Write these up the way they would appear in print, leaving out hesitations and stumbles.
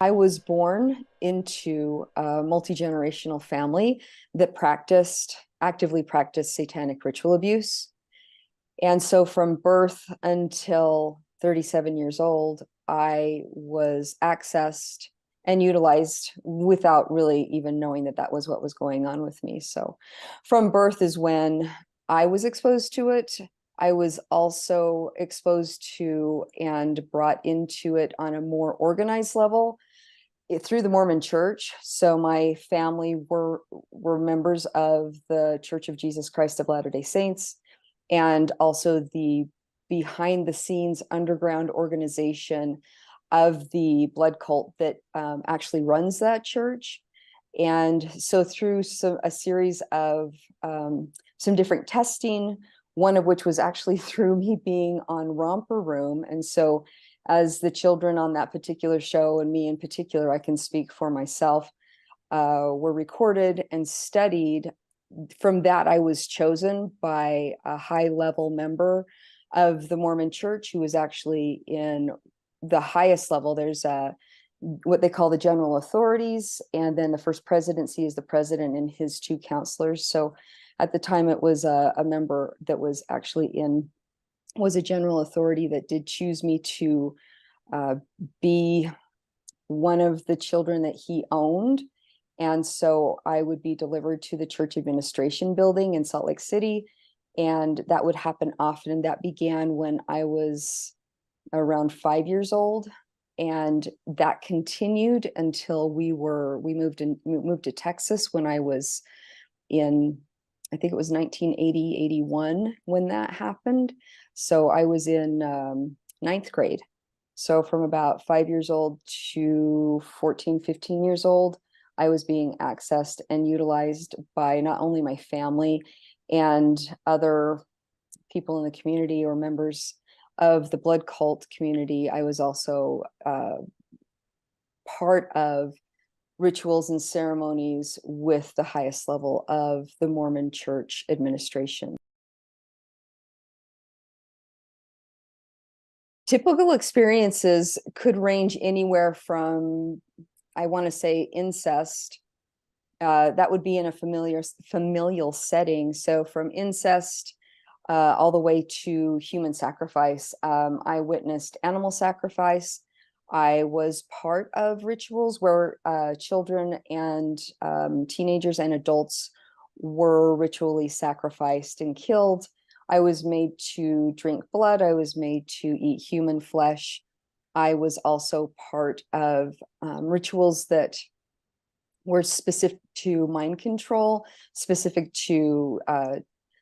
I was born into a multi-generational family that actively practiced satanic ritual abuse. And so from birth until 37 years old, I was accessed and utilized without really even knowing that that was what was going on with me. So from birth is when I was exposed to it. I was also exposed to and brought into it on a more organized level through the Mormon Church. So my family were members of the Church of Jesus Christ of Latter-day Saints, and also the behind the scenes underground organization of the blood cult that actually runs that church. And so through a series of some different testing, one of which was actually through me being on Romper Room. And so as the children on that particular show, and me in particular, I can speak for myself, were recorded and studied. From that, I was chosen by a high-level member of the Mormon Church who was actually in the highest level. There's what they call the general authorities, and then the first presidency is the president and his two counselors. So at the time, it was a member that was actually was a general authority that did choose me to be one of the children that he owned. And so I would be delivered to the church administration building in Salt Lake City. And that would happen often. And that began when I was around 5 years old. And that continued until we moved to Texas when I was I think it was 1980, 81 when that happened. So I was in ninth grade. So from about 5 years old to 14, 15 years old, I was being accessed and utilized by not only my family and other people in the community or members of the blood cult community. I was also part of rituals and ceremonies with the highest level of the Mormon Church administration. Typical experiences could range anywhere from, I want to say, incest. That would be in a familial setting. So from incest all the way to human sacrifice. I witnessed animal sacrifice. I was part of rituals where children and teenagers and adults were ritually sacrificed and killed. I was made to drink blood. I was made to eat human flesh. I was also part of rituals that were specific to mind control, specific to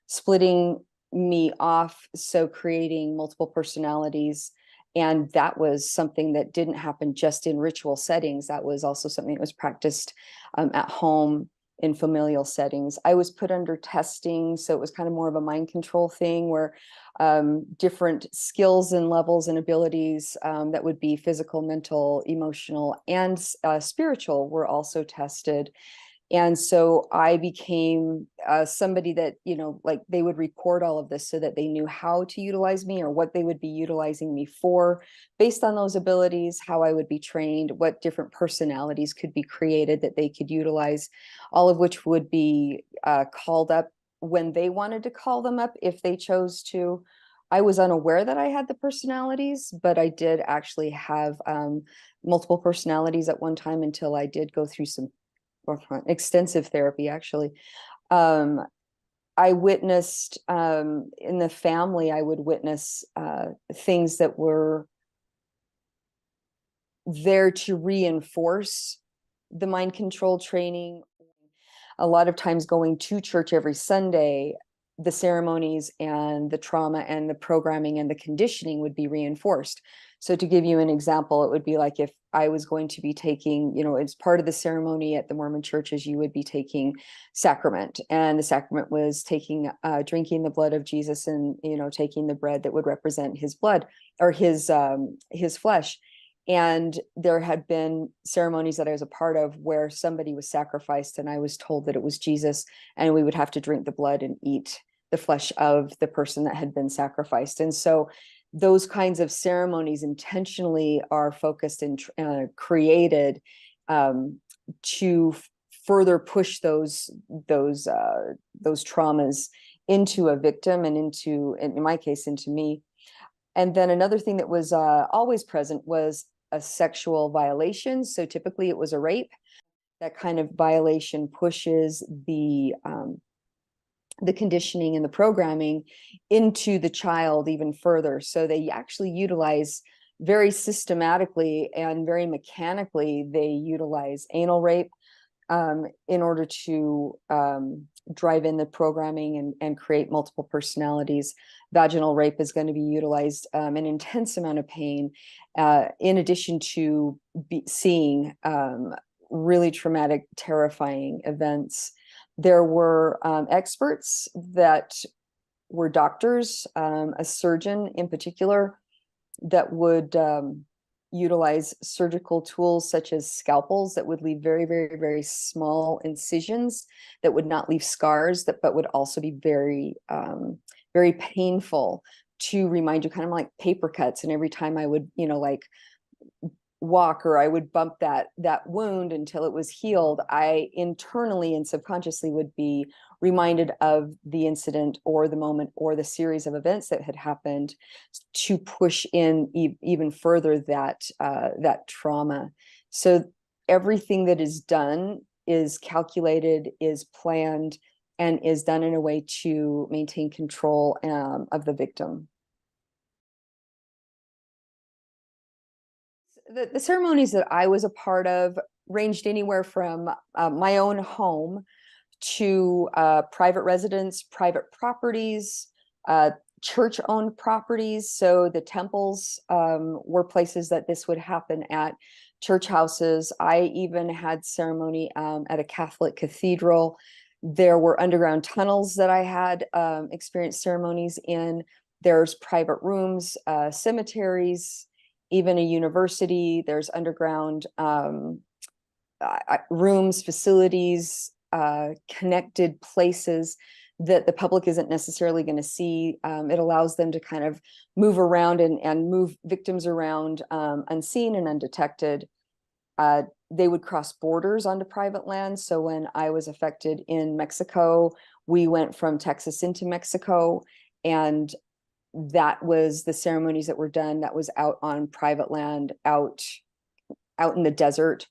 splitting me off, so creating multiple personalities. And that was something that didn't happen just in ritual settings. That was also something that was practiced at home in familial settings. I was put under testing, so it was kind of more of a mind control thing where different skills and levels and abilities that would be physical, mental, emotional, and spiritual were also tested. And so I became somebody that, like they would record all of this so that they knew how to utilize me or what they would be utilizing me for based on those abilities, how I would be trained, what different personalities could be created that they could utilize, all of which would be called up when they wanted to call them up if they chose to. I was unaware that I had the personalities, but I did actually have multiple personalities at one time until I did go through some extensive therapy, actually. I witnessed in the family, I would witness things that were there to reinforce the mind control training. A lot of times going to church every Sunday, the ceremonies and the trauma and the programming and the conditioning would be reinforced. So to give you an example, it would be like if I was going to be taking, it's part of the ceremony at the Mormon churches, you would be taking sacrament, and the sacrament was drinking the blood of Jesus and, taking the bread that would represent his blood or his flesh. And there had been ceremonies that I was a part of where somebody was sacrificed and I was told that it was Jesus, and we would have to drink the blood and eat the flesh of the person that had been sacrificed. And so those kinds of ceremonies intentionally are focused and created to further push those traumas into a victim and into, in my case, into me. And then another thing that was always present was a sexual violation. So typically it was a rape. That kind of violation pushes the conditioning and the programming into the child even further. So they actually utilize very systematically and very mechanically, they utilize anal rape in order to drive in the programming and create multiple personalities. Vaginal rape is going to be utilized, an intense amount of pain, in addition to seeing really traumatic, terrifying events. There were experts that were doctors, a surgeon in particular, that would utilize surgical tools such as scalpels that would leave very, very, very small incisions that would not leave scars, but would also be very, very painful to remind you, kind of like paper cuts. And every time I would, like walk or I would bump that wound until it was healed, I internally and subconsciously would be reminded of the incident or the moment or the series of events that had happened to push in even further that trauma. So everything that is done is calculated, is planned, and is done in a way to maintain control of the victim. The ceremonies that I was a part of ranged anywhere from my own home to private residence, private properties, church-owned properties. So the temples were places that this would happen at, church houses. I even had ceremony at a Catholic cathedral. There were underground tunnels that I had experienced ceremonies in. There's private rooms, cemeteries, even a university. There's underground rooms, facilities, connected places that the public isn't necessarily going to see. It allows them to kind of move around and move victims around unseen and undetected. They would cross borders onto private land. So when I was affected in Mexico, we went from Texas into Mexico, and that was the ceremonies that were done. That was out on private land, out in the desert.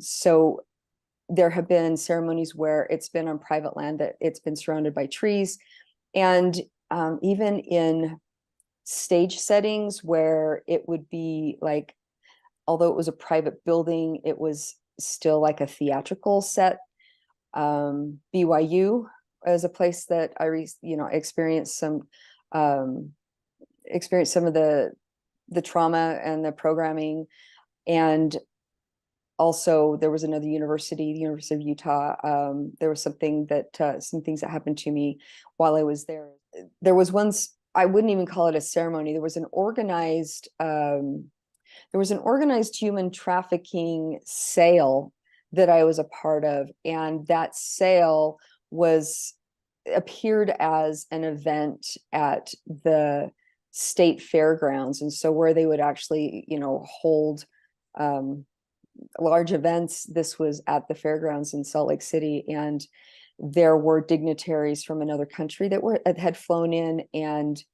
So there have been ceremonies where it's been on private land, that it's been surrounded by trees, and even in stage settings where it would be like, although it was a private building, it was still like a theatrical set. BYU is a place that I experienced some of the trauma and the programming. And also there was another university, the University of Utah. There was some things that happened to me while I was there. There was once, I wouldn't even call it a ceremony. There was an organized human trafficking sale that I was a part of. And that sale appeared as an event at the state fairgrounds. And so where they would actually, hold large events, this was at the fairgrounds in Salt Lake City. And there were dignitaries from another country that had flown in, and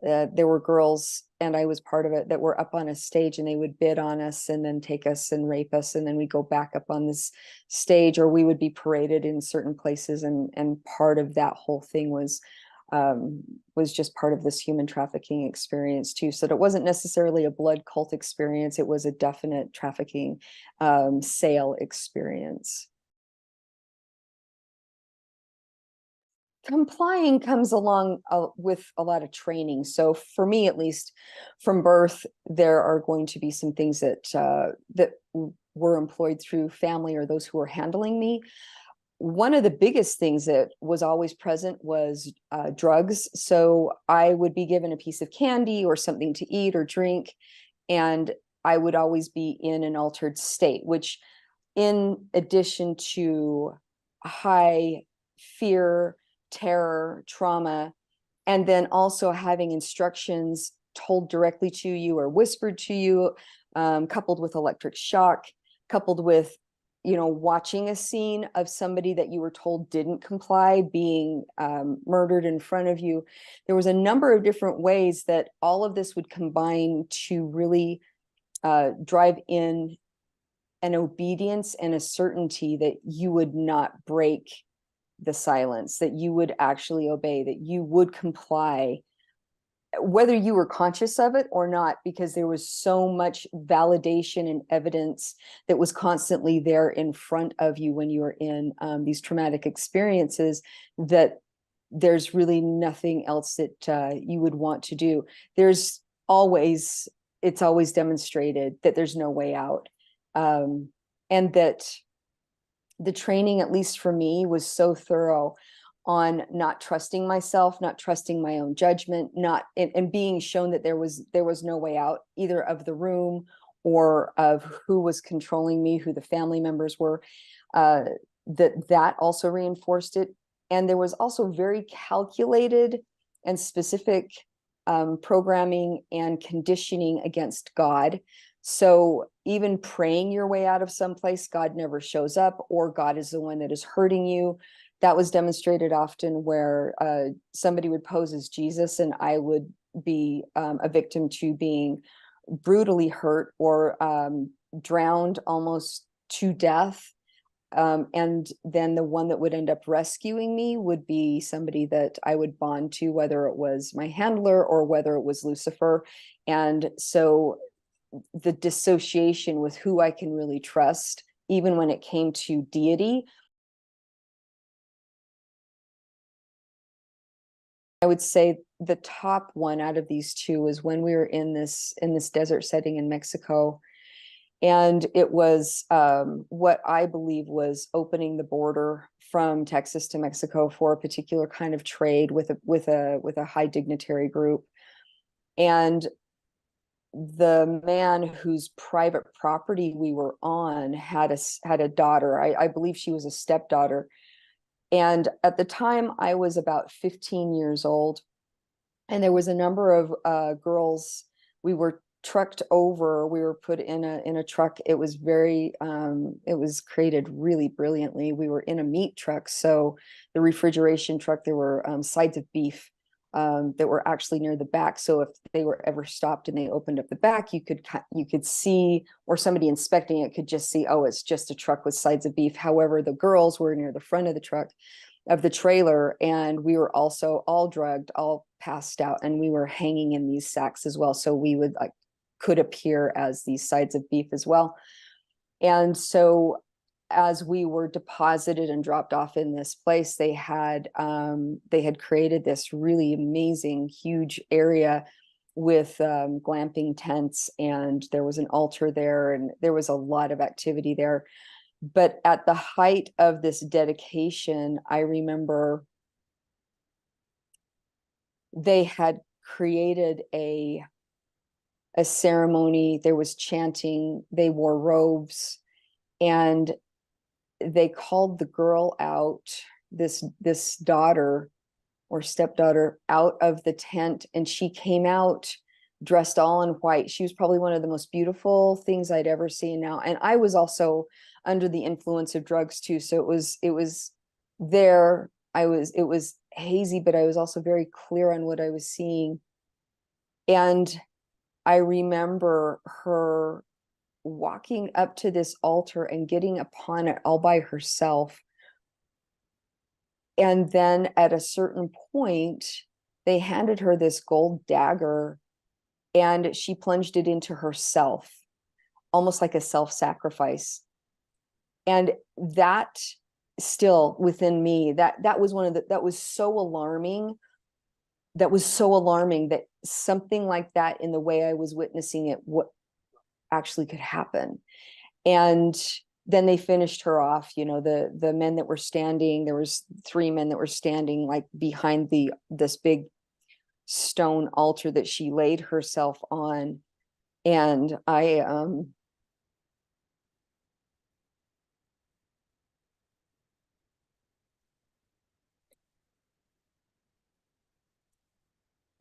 there were girls, and I was part of it, that were up on a stage, and they would bid on us and then take us and rape us, and then we go back up on this stage, or we would be paraded in certain places. And part of that whole thing was just part of this human trafficking experience too. So that it wasn't necessarily a blood cult experience. It was a definite trafficking sale experience. Complying comes along with a lot of training. So for me, at least, from birth, there are going to be some things that were employed through family or those who were handling me. One of the biggest things that was always present was drugs. So I would be given a piece of candy or something to eat or drink, and I would always be in an altered state, which, in addition to high fear, terror, trauma, and then also having instructions told directly to you or whispered to you, coupled with electric shock, coupled with, you know, watching a scene of somebody that you were told didn't comply being murdered in front of you. There was a number of different ways that all of this would combine to really drive in an obedience and a certainty that you would not break the silence, that you would actually obey, that you would comply, whether you were conscious of it or not, because there was so much validation and evidence that was constantly there in front of you when you were in these traumatic experiences, that there's really nothing else that you would want to do. It's always demonstrated that there's no way out. And that the training, at least for me, was so thorough on not trusting myself, not trusting my own judgment, and being shown that there was no way out, either of the room or of who was controlling me, who the family members were. That also reinforced it. And there was also very calculated and specific programming and conditioning against God. So even praying your way out of someplace, God never shows up, or God is the one that is hurting you. That was demonstrated often where somebody would pose as Jesus, and I would be a victim to being brutally hurt or drowned almost to death. And then the one that would end up rescuing me would be somebody that I would bond to, whether it was my handler or whether it was Lucifer. And so the dissociation with who I can really trust, even when it came to deity, I would say the top one out of these two was when we were in this desert setting in Mexico. And it was what I believe was opening the border from Texas to Mexico for a particular kind of trade with a high dignitary group. And the man whose private property we were on had a daughter. I believe she was a stepdaughter. And at the time, I was about 15 years old, and there was a number of girls. We were trucked over. We were put in a truck. It was it was created really brilliantly. We were in a meat truck, so the refrigeration truck, there were sides of beef that were actually near the back. So if they were ever stopped and they opened up the back, you could see, or somebody inspecting it could just see, oh, it's just a truck with sides of beef. However, the girls were near the front of the truck, of the trailer, and we were also all drugged, all passed out, and we were hanging in these sacks as well. So we could appear as these sides of beef as well. And so as we were deposited and dropped off in this place, they had created this really amazing, huge area with glamping tents, and there was an altar there, and there was a lot of activity there. But at the height of this dedication, I remember they had created a ceremony. There was chanting, they wore robes, and they called the girl out, this daughter or stepdaughter, out of the tent, and she came out dressed all in white. She was probably one of the most beautiful things I'd ever seen now. And I was also under the influence of drugs too, so it was there. It was hazy, but I was also very clear on what I was seeing. And I remember her walking up to this altar and getting upon it all by herself. And then at a certain point, they handed her this gold dagger, and she plunged it into herself, almost like a self-sacrifice. And that still within me, that was that was so alarming. That was so alarming that something like that, in the way I was witnessing it, what actually could happen. And then they finished her off. You know, the men that were standing, there was 3 men that were standing like behind this big stone altar that she laid herself on. And I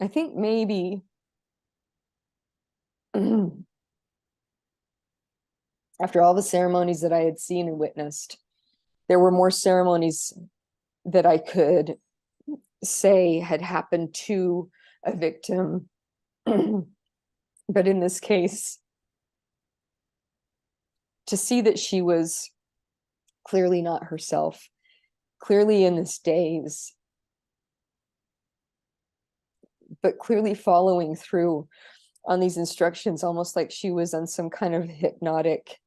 think maybe After all the ceremonies that I had seen and witnessed, there were more ceremonies that I could say had happened to a victim. But in this case, to see that she was clearly not herself, clearly in this daze, but clearly following through on these instructions, almost like she was on some kind of hypnotic,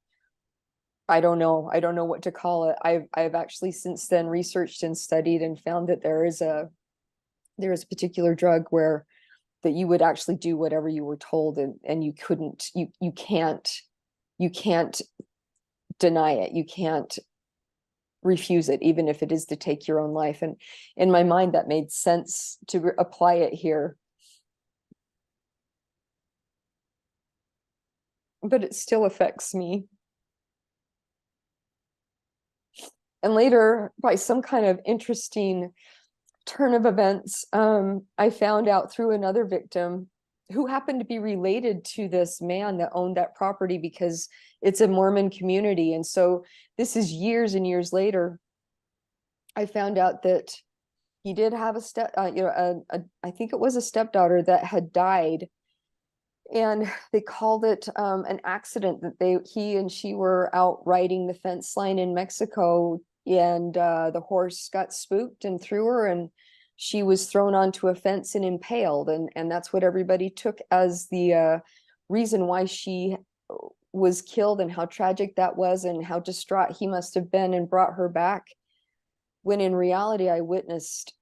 I don't know what to call it. I've actually since then researched and studied and found that there is a particular drug where that you would actually do whatever you were told, and you can't deny it. You can't refuse it, even if it is to take your own life. And in my mind, that made sense to apply it here. But it still affects me. And later, by some kind of interesting turn of events, I found out through another victim who happened to be related to this man that owned that property, because it's a Mormon community. And so this is years and years later. I found out that he did have I think it was a stepdaughter that had died, and they called it an accident, that he and she were out riding the fence line in Mexico, and the horse got spooked and threw her, and she was thrown onto a fence and impaled, and that's what everybody took as the reason why she was killed, and how tragic that was, and how distraught he must have been, and brought her back, when in reality I witnessed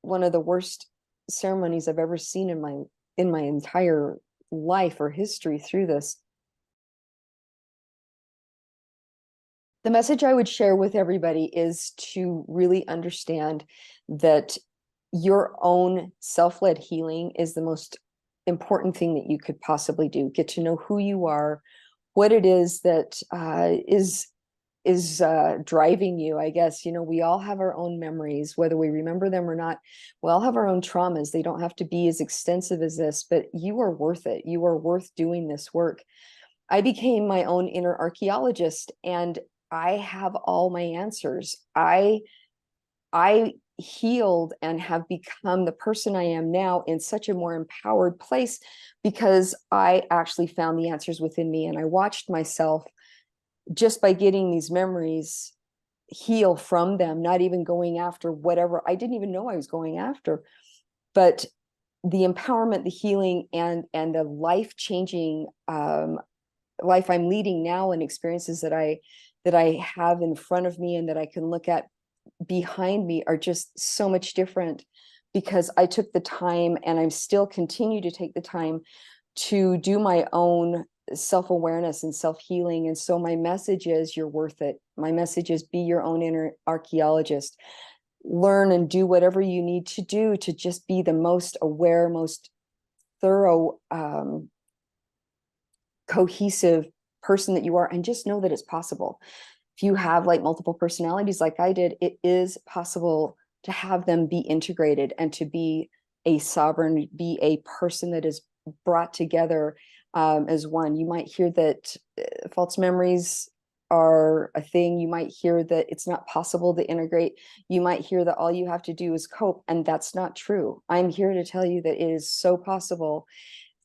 one of the worst ceremonies I've ever seen in my entire life or history through this. The message I would share with everybody is to really understand that your own self-led healing is the most important thing that you could possibly do. Get to know who you are, what it is that is driving you, I guess. We all have our own memories, whether we remember them or not. We all have our own traumas. They don't have to be as extensive as this, but you are worth it. You are worth doing this work. I became my own inner archaeologist, and I have all my answers. I healed and have become the person I am now in such a more empowered place, because I actually found the answers within me, and I watched myself, just by getting these memories, heal from them, not even going after whatever I didn't even know I was going after. But the empowerment, the healing, and the life-changing life I'm leading now, and experiences that I have in front of me and that I can look at behind me, are just so much different, because I took the time, and I'm still continue to take the time, to do my own self-awareness and self-healing. And so my message is, you're worth it. My message is, be your own inner archaeologist. Learn and do whatever you need to do to just be the most aware, most thorough, cohesive person that you are, and just know that it's possible. If you have like multiple personalities like I did, it is possible to have them be integrated, and to be a sovereign, be a person that is brought together as one. You might hear that false memories are a thing. You might hear that it's not possible to integrate. You might hear that all you have to do is cope, and that's not true. I'm here to tell you that it is so possible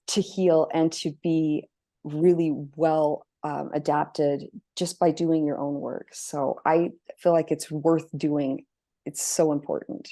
to heal and to be really well adapted, just by doing your own work. So I feel like it's worth doing. It's so important.